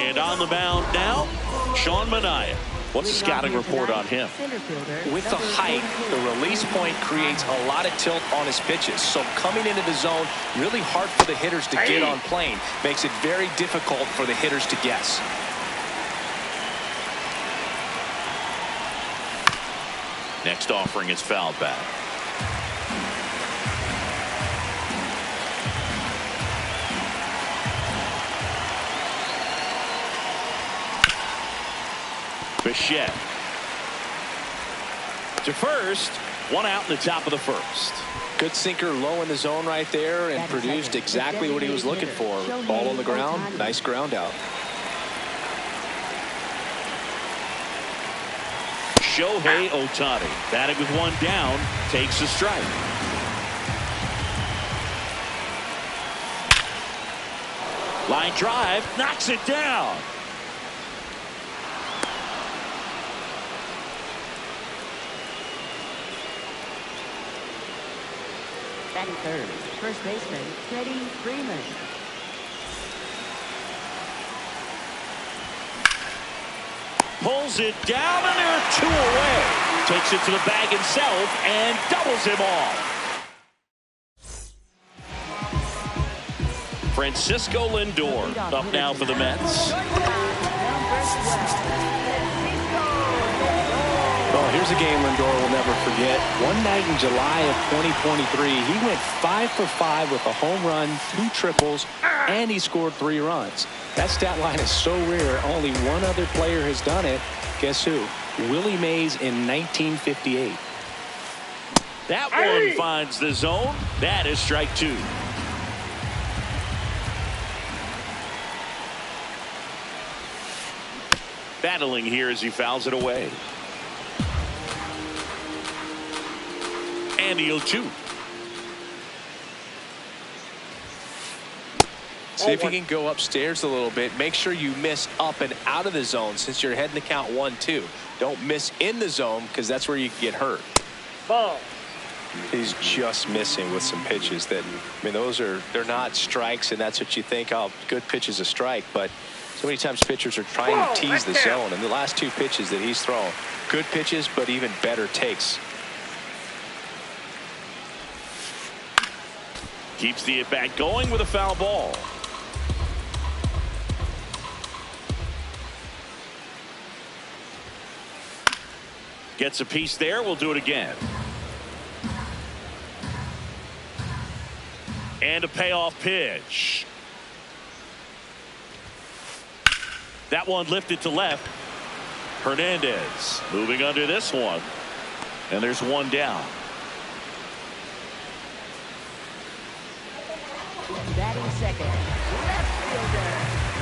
And on the mound now, Sean Manaea. What's the scouting report on him? With the height, the release point creates a lot of tilt on his pitches. So coming into the zone, really hard for the hitters to get on plane. Makes it very difficult for the hitters to guess. Next offering is fouled back. Bichette to first, one out in the top of the first. Good sinker low in the zone right there and produced exactly what he was looking for. Ball on the ground, nice ground out. Shohei Ohtani batting with one down, takes a strike. Line drive, knocks it down. Batting third, first baseman Freddie Freeman. Pulls it down, and there are two away. Takes it to the bag himself and doubles him off. Francisco Lindor up now for the Mets. Well, here's a game Lindor will never forget. One night in July of 2023, he went 5 for 5 with a home run, 2 triples, and he scored 3 runs. That stat line is so rare, only one other player has done it. Guess who? Willie Mays in 1958. That one finds the zone. That is strike 2. Battling here as he fouls it away. And he'll shoot. See if you can go upstairs a little bit. Make sure you miss up and out of the zone since you're heading to count 1-2. Don't miss in the zone because that's where you can get hurt. Ball. He's just missing with some pitches that, I mean, they're not strikes, and that's what you think, oh, good pitch is a strike. But so many times pitchers are trying to tease the zone, and the last 2 pitches that he's thrown, good pitches, but even better takes. Keeps the at-bat going with a foul ball. Gets a piece there. We'll do it again. And a payoff pitch. That one lifted to left. Hernandez moving under this one. And there's one down. Batting second, left fielder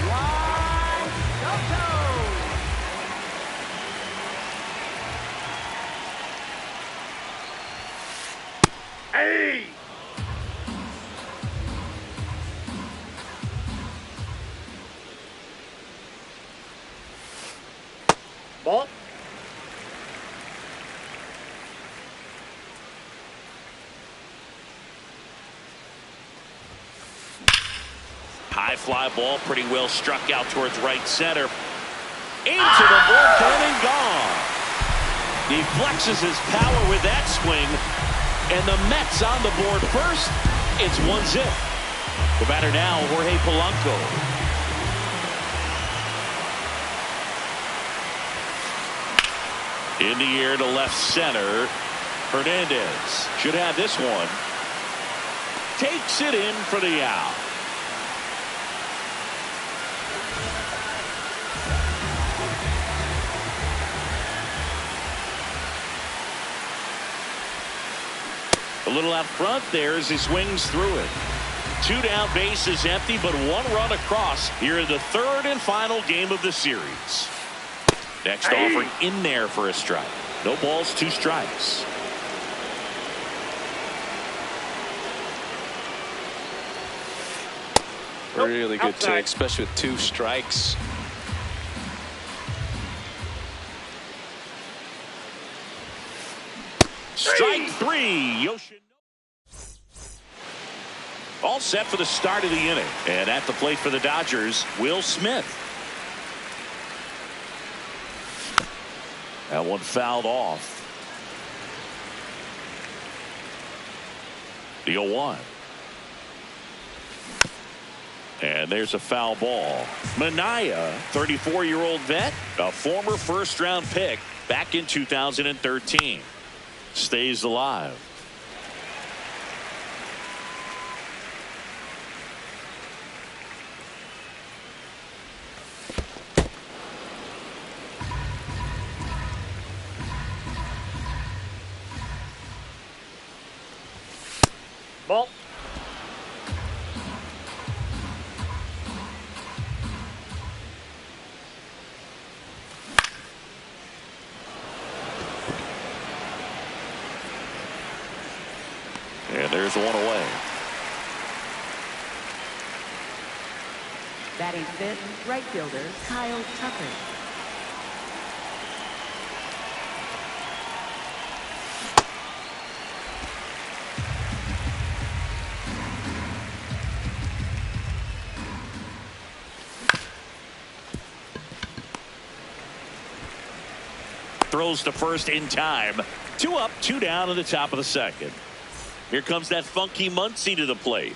Juan Soto. Hey! Ball. High fly ball, pretty well struck out towards right center. Into the bullpen and gone. He flexes his power with that swing. And the Mets on the board first. It's 1-0. The batter now, Jorge Polanco. In the air to left center. Hernandez should have this one. Takes it in for the out. A little out front there as he swings through it. 2 down, bases empty, but 1 run across here in the 3rd and final game of the series. Next offering in there for a strike. No balls, 2 strikes. Really good take, especially with 2 strikes. Strike 3. Yoshinobu. All set for the start of the inning. And at the plate for the Dodgers, Will Smith. That one fouled off. The 0-1. And there's a foul ball. Manaea, 34-year-old vet, a former first-round pick back in 2013. Stays alive. Ball. And there's one away. Batting fifth, right fielder Kyle Tucker. Throws to first in time. 2 up, 2 down in the top of the second. Here comes that funky Muncy to the plate.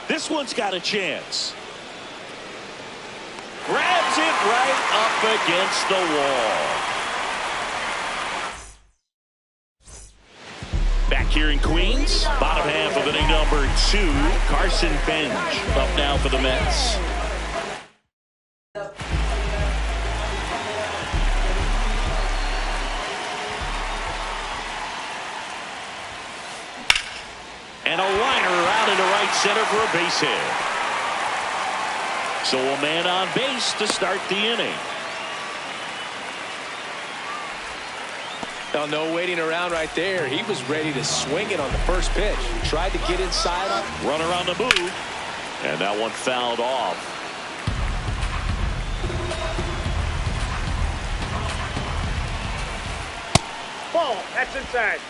This one's got a chance. Grabs it right up against the wall. Back here in Queens, bottom half of inning number 2, Carson Bench up now for the Mets. And a liner out into right center for a base hit. So a man on base to start the inning. Now, no waiting around right there. He was ready to swing it on the first pitch. Tried to get inside on. Runner on the move. And that one fouled off. Ball. That's inside.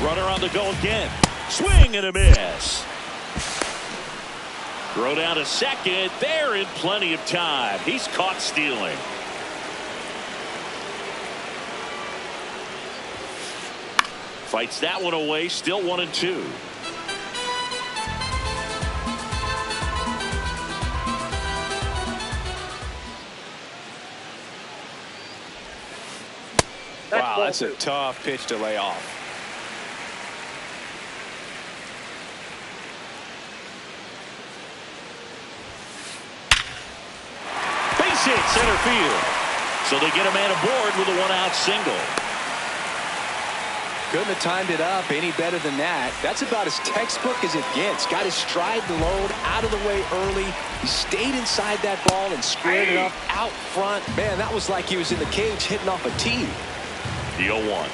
Runner on the go again. Swing and a miss. Throw down to second. They're in plenty of time. He's caught stealing. Fights that one away. Still 1-2. Wow, that's a tough pitch to lay off. Base hit center field. So they get a man aboard with a 1-out single. Couldn't have timed it up any better than that. That's about as textbook as it gets. Got his stride and load out of the way early. He stayed inside that ball and squared it up out front. Man, that was like he was in the cage hitting off a tee. The 0-1.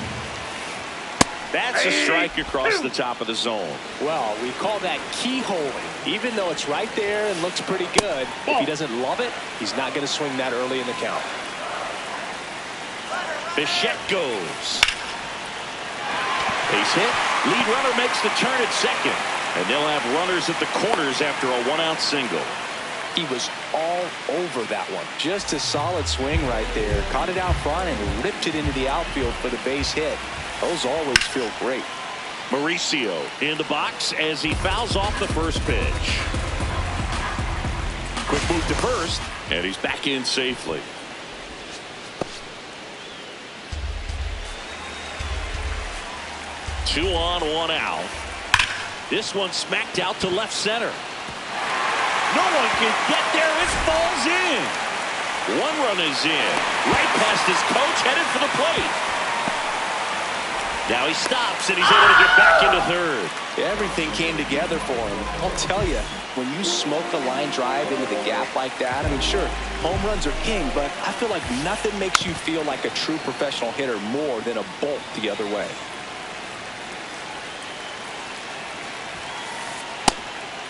That's a strike across the top of the zone. Well, we call that keyholing. Even though it's right there and looks pretty good, if he doesn't love it, he's not going to swing that early in the count. Bichette goes. Base hit. Lead runner makes the turn at second. And they'll have runners at the corners after a 1-out single. He was all over that one. Just a solid swing right there. Caught it out front and ripped it into the outfield for the base hit. Those always feel great. Mauricio in the box as he fouls off the first pitch. Quick move to first, and he's back in safely. Two on, 1 out. This one smacked out to left center. No one can get there. It falls in. 1 run is in. Right past his coach, headed for the plate. Now he stops, and he's able to get back into third. Everything came together for him. I'll tell you, when you smoke the line drive into the gap like that, I mean, sure, home runs are king, but I feel like nothing makes you feel like a true professional hitter more than a bolt the other way.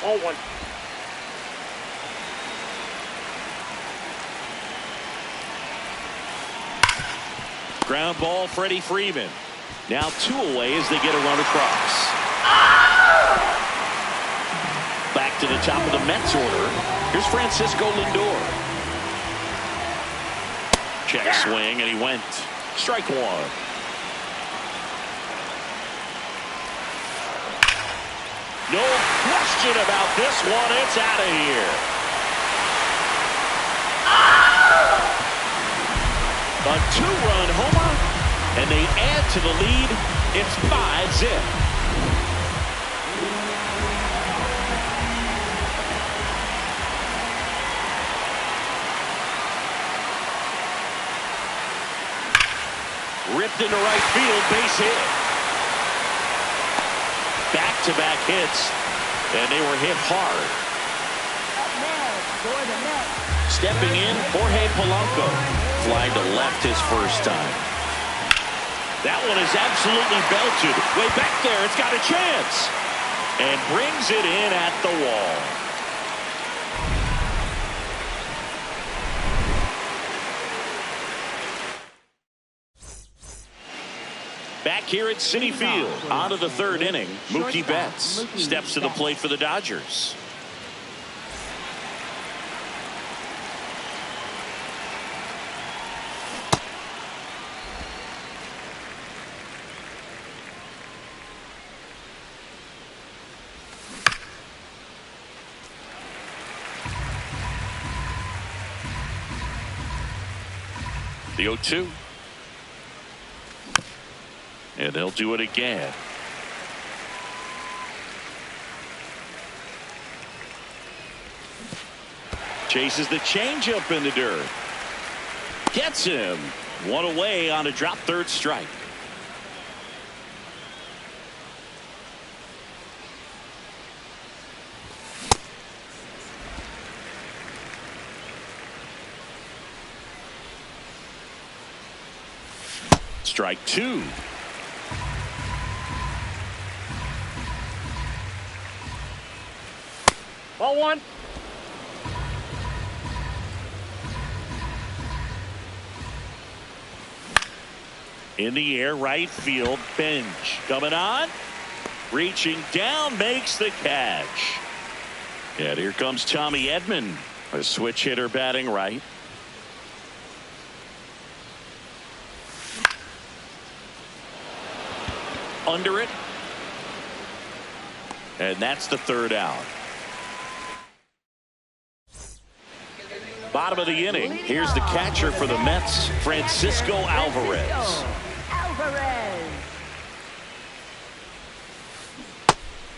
0-1. Ground ball, Freddie Freeman. Now 2 away as they get a run across. Back to the top of the Mets order. Here's Francisco Lindor. Check swing, and he went. Strike 1. No question about this one. It's out of here. A 2-run homer, and they add to the lead. It's 5-zip. Ripped into right field, base hit. Back-to-back hits, and they were hit hard. Stepping in, Jorge Polanco. Fly to left his first time. That one is absolutely belted. Way back there, it's got a chance. And brings it in at the wall. Back here at Citi Field, on to the 3rd inning, Mookie Betts steps to the plate for the Dodgers. The 0-2. And they'll do it again. Chases the changeup in the dirt. Gets him. 1 away on a drop 3rd strike. Strike 2. Ball 1. In the air, right field, Bench coming on, reaching down, makes the catch. And here comes Tommy Edman, a switch hitter batting right. Under it. And that's the 3rd out. Bottom of the inning. Here's the catcher for the Mets, Francisco Alvarez.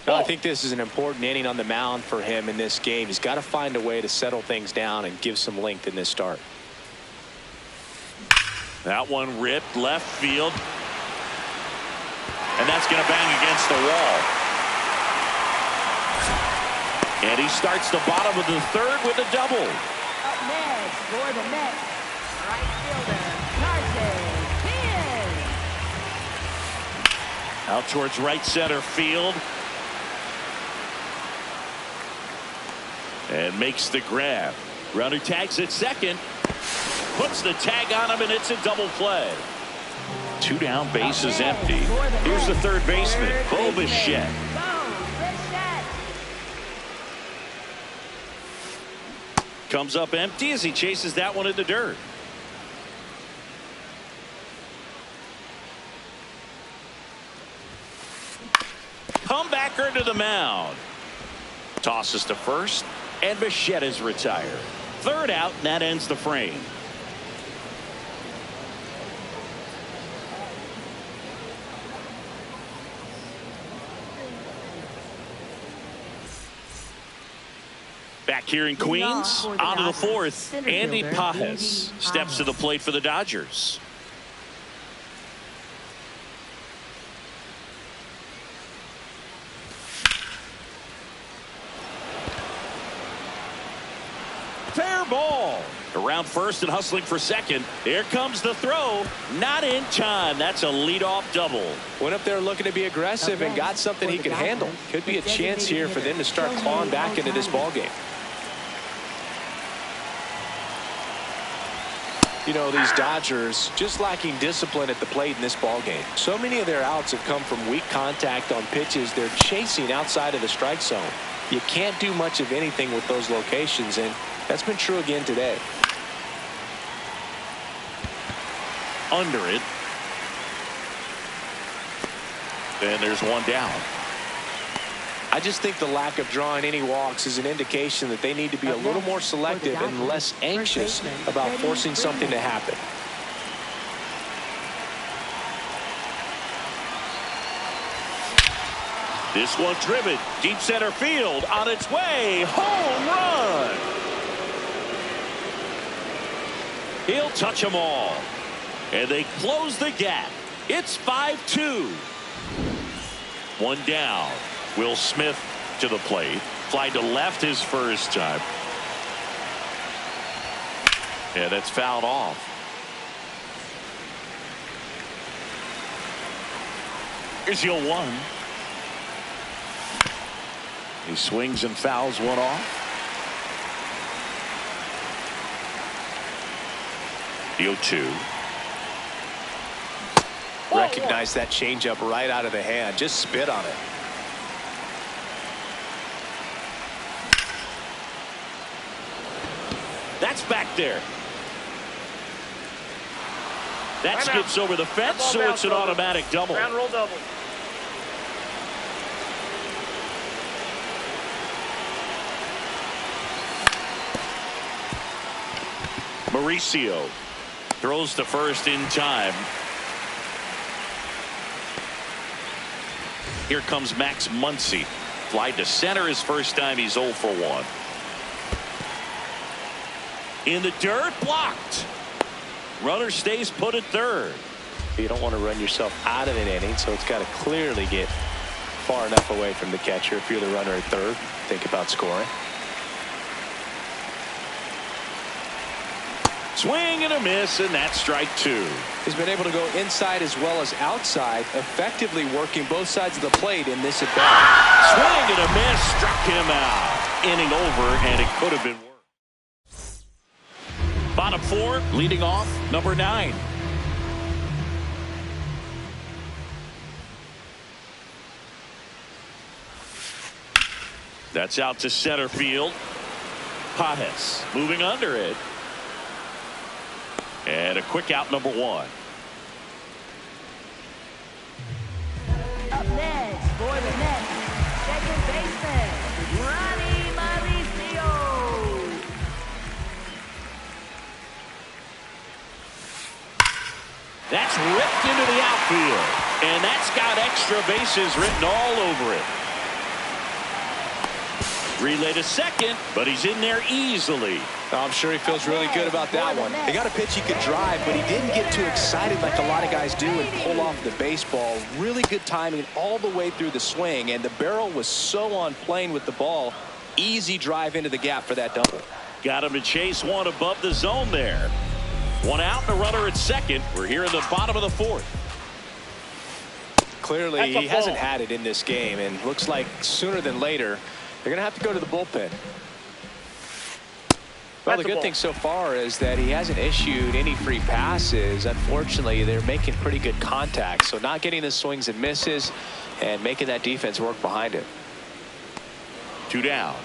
Well, I think this is an important inning on the mound for him in this game. He's got to find a way to settle things down and give some length in this start. That one ripped left field. And that's going to bang against the wall. And he starts the bottom of the 3rd with a double. Up next for the Mets, right fielder, Carson Hill. Out towards right center field. And makes the grab. Runner tags at second. Puts the tag on him, and it's a double play. 2 down, bases empty. Here's the 3rd baseman, Bo Bichette. Comes up empty as he chases that one in the dirt. Comebacker to the mound. Tosses to first, and Bichette is retired. 3rd out, and that ends the frame. Back here in Queens, on to the 4th, Andy Pages steps to the plate for the Dodgers. Fair ball. Around first and hustling for second. Here comes the throw. Not in time. That's a leadoff double. Went up there looking to be aggressive and got something he can handle. Could be a chance here for them to start clawing back into this ball game. You know, these Dodgers just lacking discipline at the plate in this ball game. So many of their outs have come from weak contact on pitches they're chasing outside of the strike zone. You can't do much of anything with those locations, and that's been true again today. Under it. And there's one down. I just think the lack of drawing any walks is an indication that they need to be a little more selective and less anxious about forcing something to happen. This one driven deep center field on its way. Home run. He'll touch them all. And they close the gap. It's 5-2. One down. Will Smith to the plate. Fly to left his first time. Yeah, that's fouled off. Here's your 1. He swings and fouls one off. The 0-2. Recognize that changeup right out of the hand. Just spit on it. That's back there. That skips over the fence, so it's an automatic double. Ground roll double. Mauricio throws to first in time. Here comes Max Muncy. Fly to center his first time. He's 0 for 1. In the dirt, blocked. Runner stays put at third. You don't want to run yourself out of an inning, so it's got to clearly get far enough away from the catcher. If you're the runner at third, think about scoring. Swing and a miss, and that's strike 2. He's been able to go inside as well as outside, effectively working both sides of the plate in this at-bat. Swing and a miss, struck him out. Inning over, and it could have been worse. Bottom 4, leading off, number 9. That's out to center field. Pages moving under it. And a quick out, number 1. Up next for the Mets, second baseman, Ronnie Mauricio. That's ripped into the outfield. And that's got extra bases written all over it. Relay to second, but he's in there easily. I'm sure he feels really good about that one. They got a pitch he could drive, but he didn't get too excited like a lot of guys do and pull off the baseball. Really good timing all the way through the swing, and the barrel was so on plane with the ball. Easy drive into the gap for that double. Got him to chase one above the zone there. One out and a runner at second. We're here in the bottom of the 4th. Clearly, he hasn't had it in this game, and looks like sooner than later, they're going to have to go to the bullpen. Well, the good thing so far is that he hasn't issued any free passes. Unfortunately, they're making pretty good contact, so not getting the swings and misses and making that defense work behind it. 2 down.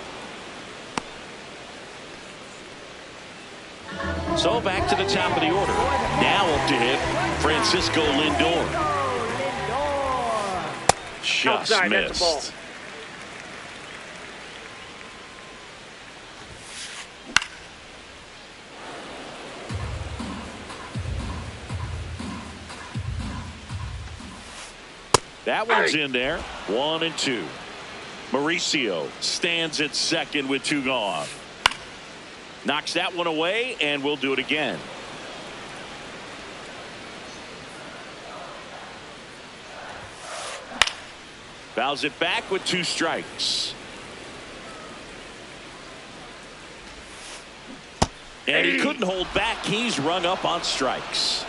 So back to the top of the order. Now up to hit Francisco Lindor. Just missed. That one's in there. 1 and 2. Mauricio stands at second with 2 gone. Knocks that one away, and we'll do it again. Fouls it back with 2 strikes. And he couldn't hold back. He's rung up on strikes.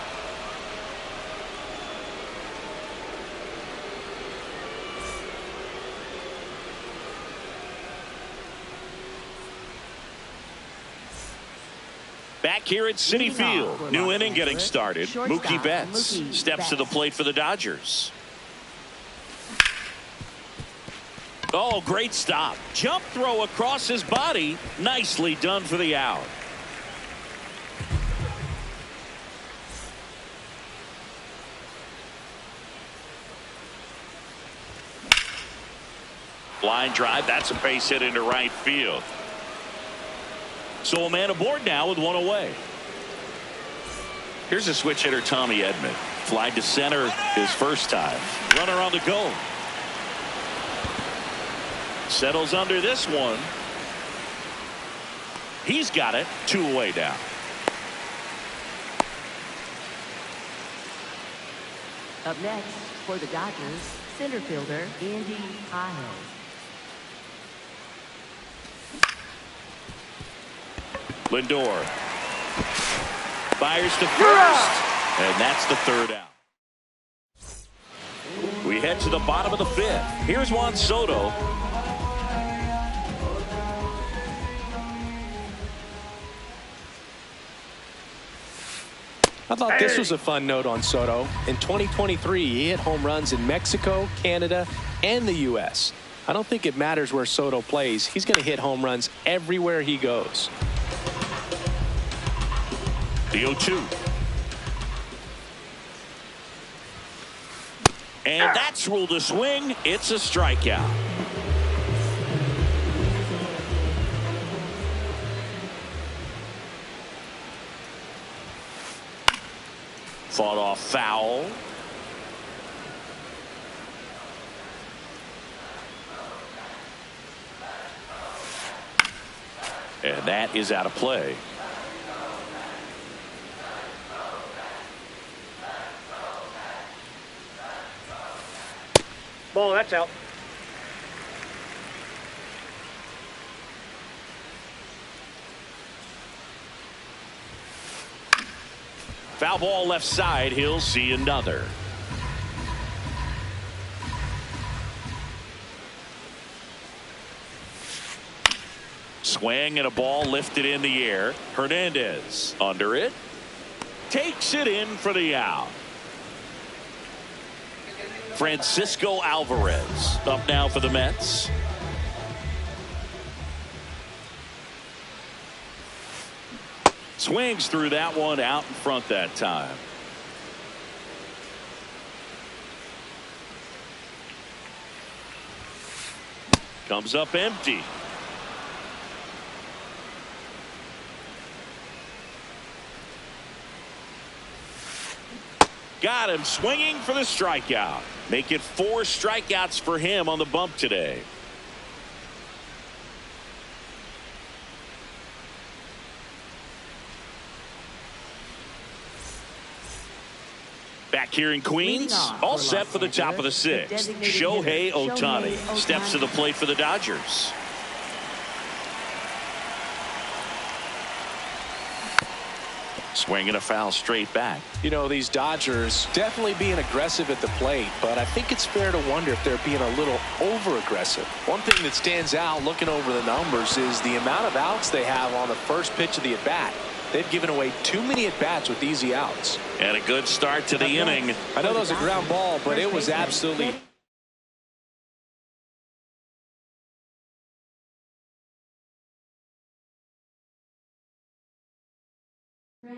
Back here at Citi Field, new inning getting started. Mookie Betts steps to the plate for the Dodgers. Oh, great stop. Jump throw across his body. Nicely done for the out. Line drive. That's a base hit into right field. So a man aboard now with one away. Here's a switch hitter, Tommy Edman. Fly to center his first time. Runner on the go. Settles under this one. He's got it. 2 away now. Up next for the Dodgers, center fielder Andy Pyle. Lindor fires to first, and that's the 3rd out. We head to the bottom of the 5th. Here's Juan Soto. I thought this was a fun note on Soto. In 2023, he hit home runs in Mexico, Canada, and the U.S. I don't think it matters where Soto plays. He's going to hit home runs everywhere he goes. The 0-2. And that's ruled a swing. It's a strikeout. Fought off foul. And that is out of play. Ball, that's out. Foul ball left side. He'll see another. Swing and a ball lifted in the air. Hernandez under it. Takes it in for the out. Francisco Alvarez up now for the Mets. Swings through that one, out in front that time. Comes up empty. Got him swinging for the strikeout. Make it 4 strikeouts for him on the bump today. Back here in Queens, all set for the top of the 6th. Shohei Ohtani steps to the plate for the Dodgers. Swinging a foul straight back. You know, these Dodgers definitely being aggressive at the plate, but I think it's fair to wonder if they're being a little over-aggressive. One thing that stands out looking over the numbers is the amount of outs they have on the first pitch of the at-bat. They've given away too many at-bats with easy outs. And a good start to the inning. I know that was a ground ball, but it was absolutely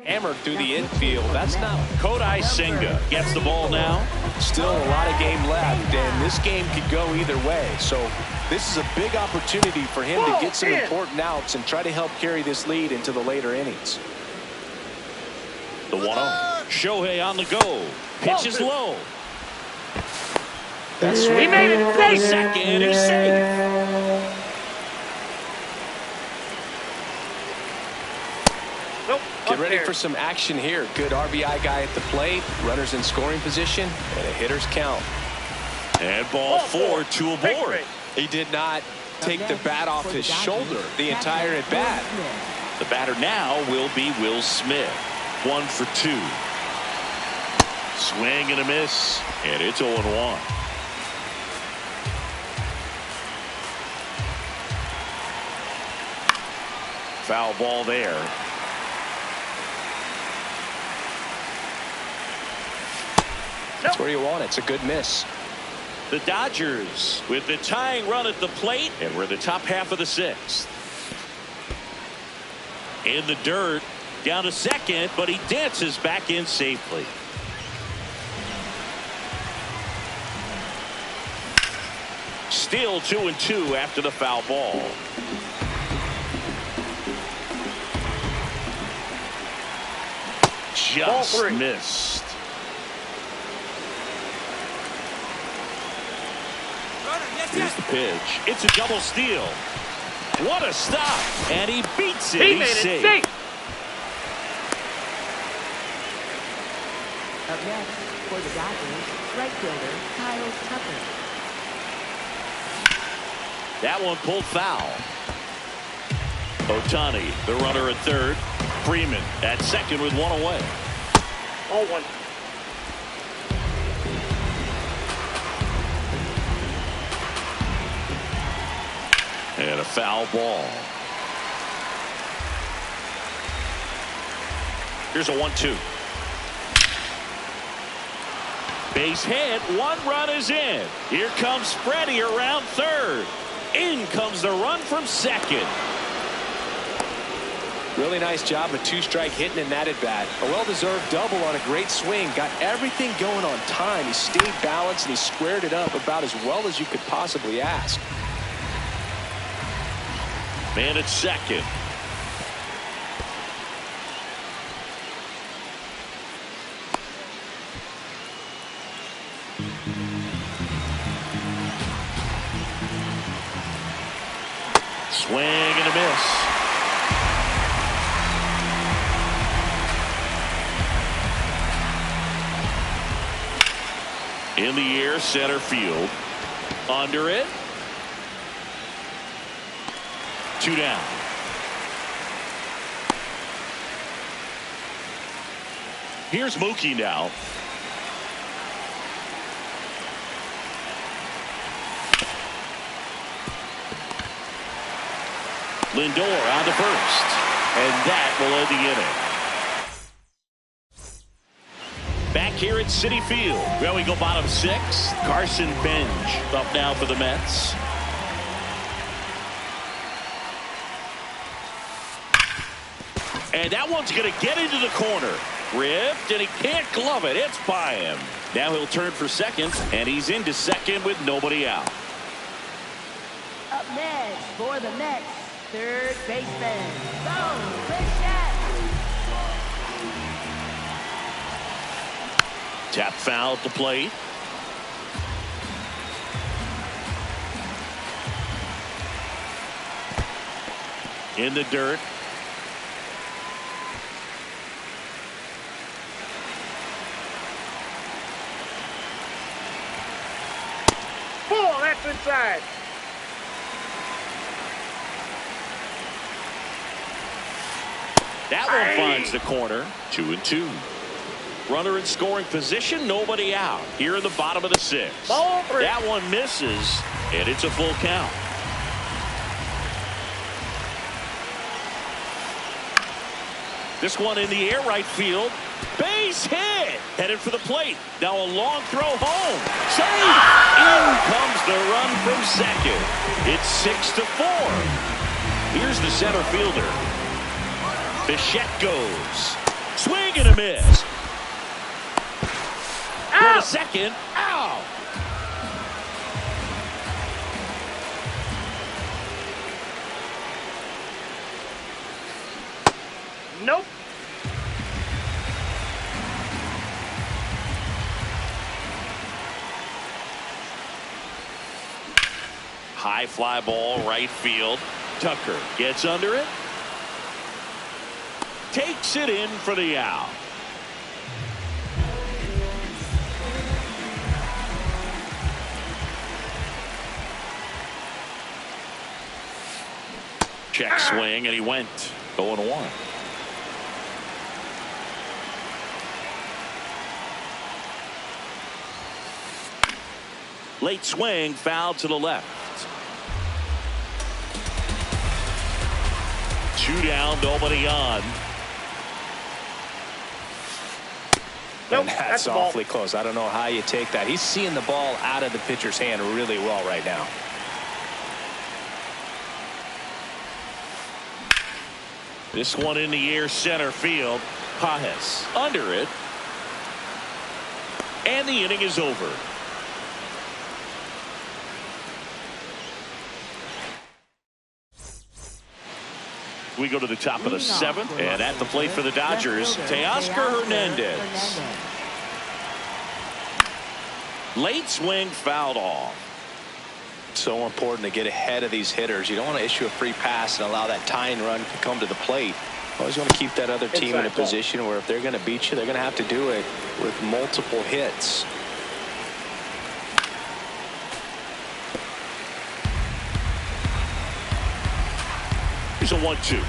hammered through the infield. That's not. Kodai Senga gets the ball now. Still a lot of game left, and this game could go either way. So this is a big opportunity for him to get some important outs and try to help carry this lead into the later innings. The 1-0. Shohei on the go. Pitches low. He made it safe. Second, he's safe. Nope. Get ready for some action here. Good RBI guy at the plate. Runners in scoring position. And a hitter's count. And ball 4, 2 aboard. He did not take the bat off his shoulder the entire at bat. The batter now will be Will Smith. 1 for 2. Swing and a miss, and it's 0-1. Foul ball there. That's where you want it. It's a good miss. The Dodgers with the tying run at the plate, and we're in the top half of the 6th. In the dirt, down to second, but he dances back in safely. Still 2-2 after the foul ball. Just missed. Here's the pitch. It's a double steal. What a stop. And he beats it. He made it safe. Up next for the Dodgers, right fielder Kyle Tucker. That one pulled foul. Ohtani, the runner at third. Freeman at second with 1 away. 0-1. And a foul ball. Here's a 1-2. Base hit. 1 run is in. Here comes Freddie around third. In comes the run from second. Really nice job of 2-strike hitting in that at bat. A well-deserved double on a great swing. Got everything going on time. He stayed balanced and he squared it up about as well as you could possibly ask. Man at second. Swing and a miss. In the air, center field. Under it. 2 down. Here's Mookie now. Lindor on to first. And that will end the inning. Back here at Citi Field. Well, we go bottom 6. Carson Bench up now for the Mets. And that one's going to get into the corner. Ripped, and he can't glove it. It's by him. Now he'll turn for second, and he's into second with nobody out. Up next for the Mets, third baseman, Bo Bichette. Tap foul at the plate. In the dirt. Ball, that's inside. That one finds the corner. 2-2. Runner in scoring position, nobody out. Here in the bottom of the 6th. Ball 3. That one misses, and it's a full count. This one in the air, right field. Base hit. Headed for the plate. Now a long throw home. Save. In comes the run from second. It's 6-4. Here's the center fielder. Bichette goes. Swing and a miss. Go to second. Ow. Nope. High fly ball, right field. Tucker gets under it. Takes it in for the out. Check swing, and he went. 0-1. Late swing, foul to the left. 2 down, nobody on. Nope, And that's awfully close. I don't know how you take that. He's seeing the ball out of the pitcher's hand really well right now. This one in the air, center field. Pajes under it. And the inning is over. We go to the top of the 7th, and at the plate for the Dodgers, Teoscar Hernandez. Late swing, fouled off. So important to get ahead of these hitters. You don't want to issue a free pass and allow that tying run to come to the plate. Always want to keep that other team in a position where if they're going to beat you, they're going to have to do it with multiple hits. Here's a 1-2.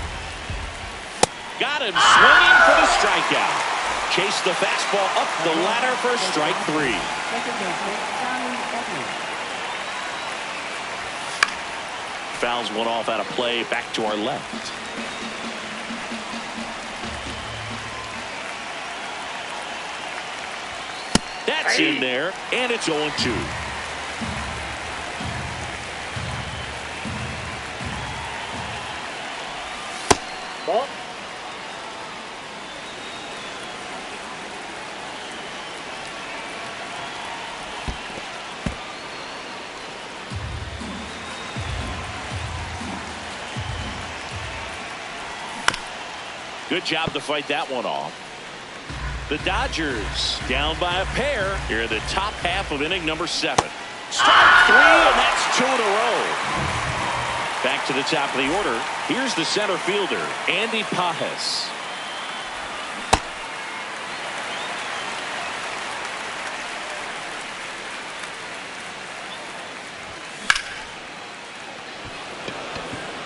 Got him swinging for the strikeout. Chased the fastball up the ladder for strike 3. Fouls one off out of play, back to our left. That's in there, and it's 0-2. Ball. Good job to fight that one off. The Dodgers down by a pair here in the top half of inning number 7. Strike 3, and that's 2 in a row. Back to the top of the order. Here's the center fielder, Andy Pajes.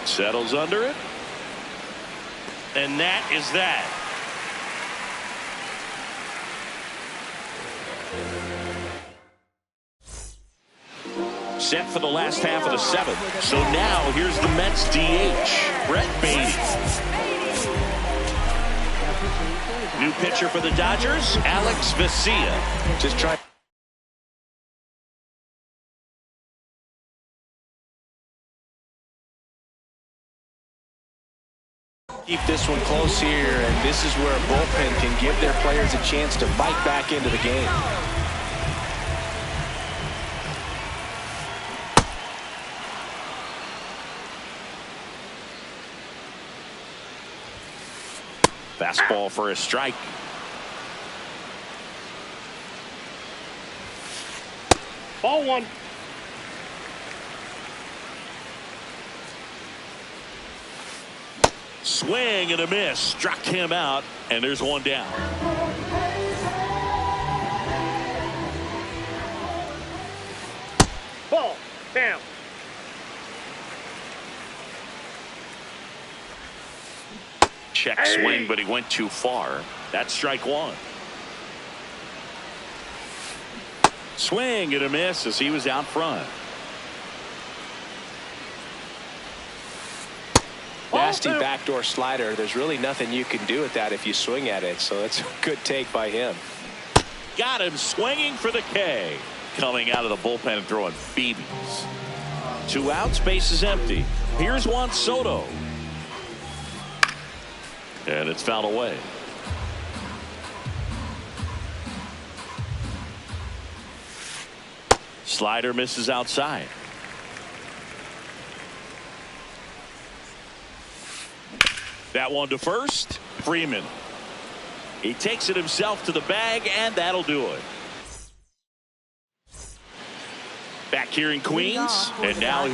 Settles under it. And that is that. Set for the last half of the 7th. So now here's the Mets DH, Brett Beatty. New pitcher for the Dodgers, Alex Vesia. Just try. Keep this one close here, and this is where a bullpen can give their players a chance to fight back into the game. Fastball for a strike. Ball 1. Swing and a miss. Struck him out, and there's 1 down. Ball. Down. Check swing, but he went too far. That's strike 1. Swing and a miss as he was out front. Nasty backdoor slider. There's really nothing you can do with that if you swing at it. So that's a good take by him. Got him swinging for the K. Coming out of the bullpen and throwing BBs. 2 outs, base is empty. Here's Juan Soto. And it's fouled away. Slider misses outside. That one to first. Freeman. He takes it himself to the bag, and that'll do it. Back here in Queens, and now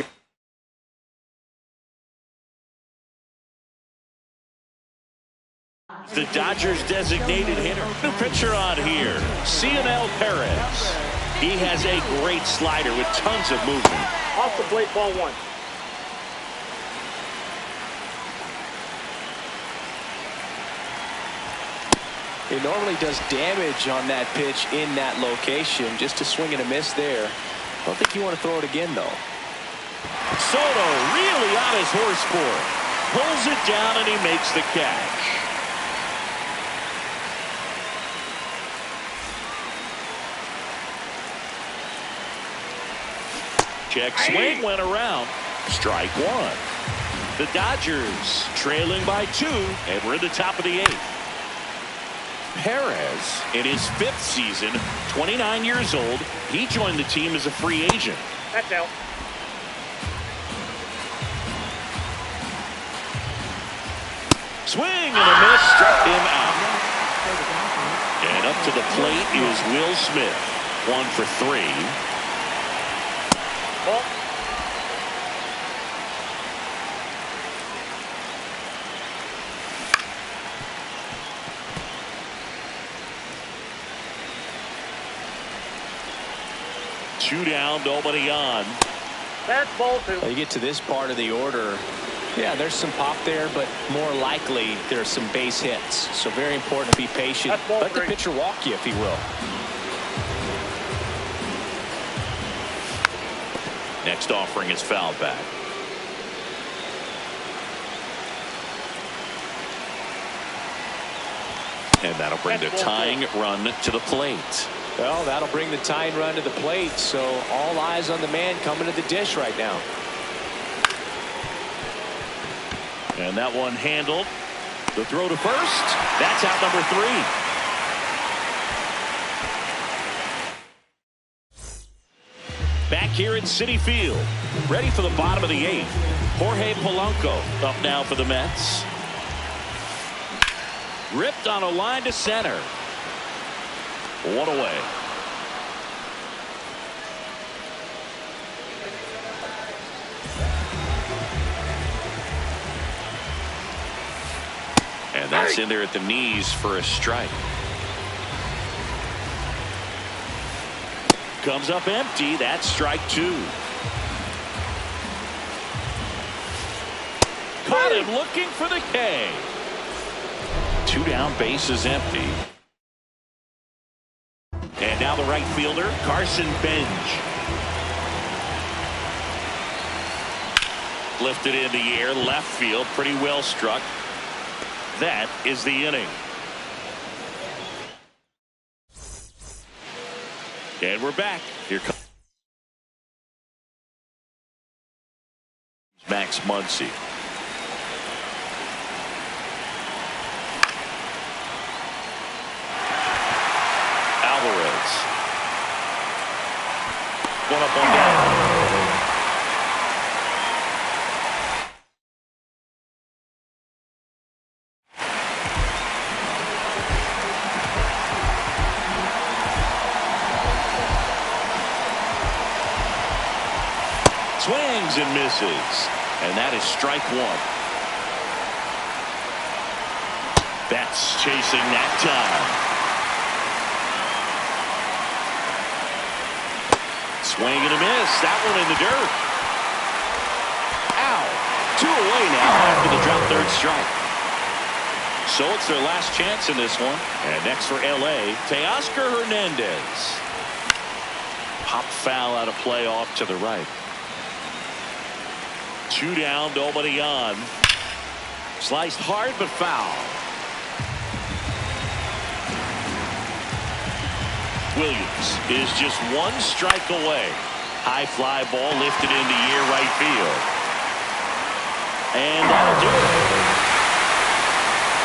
the Dodgers designated hitter. New pitcher on here, CNL Perez. He has a great slider with tons of movement. Off the plate, ball 1. He normally does damage on that pitch in that location. Just a swing and a miss there. I don't think you want to throw it again, though. Soto really on his horse for it. Pulls it down and he makes the catch. Check swing went around. Strike one. The Dodgers trailing by 2, and we're in the top of the 8th. Perez, in his 5th season, 29 years old, he joined the team as a free agent. That's out. Swing and a miss, struck him out. And up to the plate is Will Smith. 1 for 3. Ball. Two down, nobody on. That's ball 2. You get to this part of the order. Yeah, there's some pop there, but more likely there's some base hits. So very important to be patient. Let the pitcher walk you if he will. Next offering is fouled back. And that'll bring the tying run to the plate. Well, that'll bring the tying run to the plate. So all eyes on the man coming to the dish right now. And that one handled. The throw to first. That's out number 3. Back here at Citi Field, ready for the bottom of the 8th. Jorge Polanco up now for the Mets. Ripped on a line to center. 1 away. And that's in there at the knees for a strike. Comes up empty. That's strike 2. Caught him looking for the K. 2 down, base is empty. And now the right fielder, Carson Bench. Lifted in the air, left field, pretty well struck. That is the inning. And we're back. Here comes Max Muncy. Alvarez. 1 up, 1 down. Swings and misses. And that is strike 1. Betts chasing that time. Swing and a miss. That one in the dirt. Ow. 2 away now after the drop 3rd strike. So it's their last chance in this one. And next for L.A., Teoscar Hernandez. Pop foul out of play off to the right. 2 down, nobody on. Sliced hard but foul. Williams is just 1 strike away. High fly ball lifted into air right field. And that'll do it.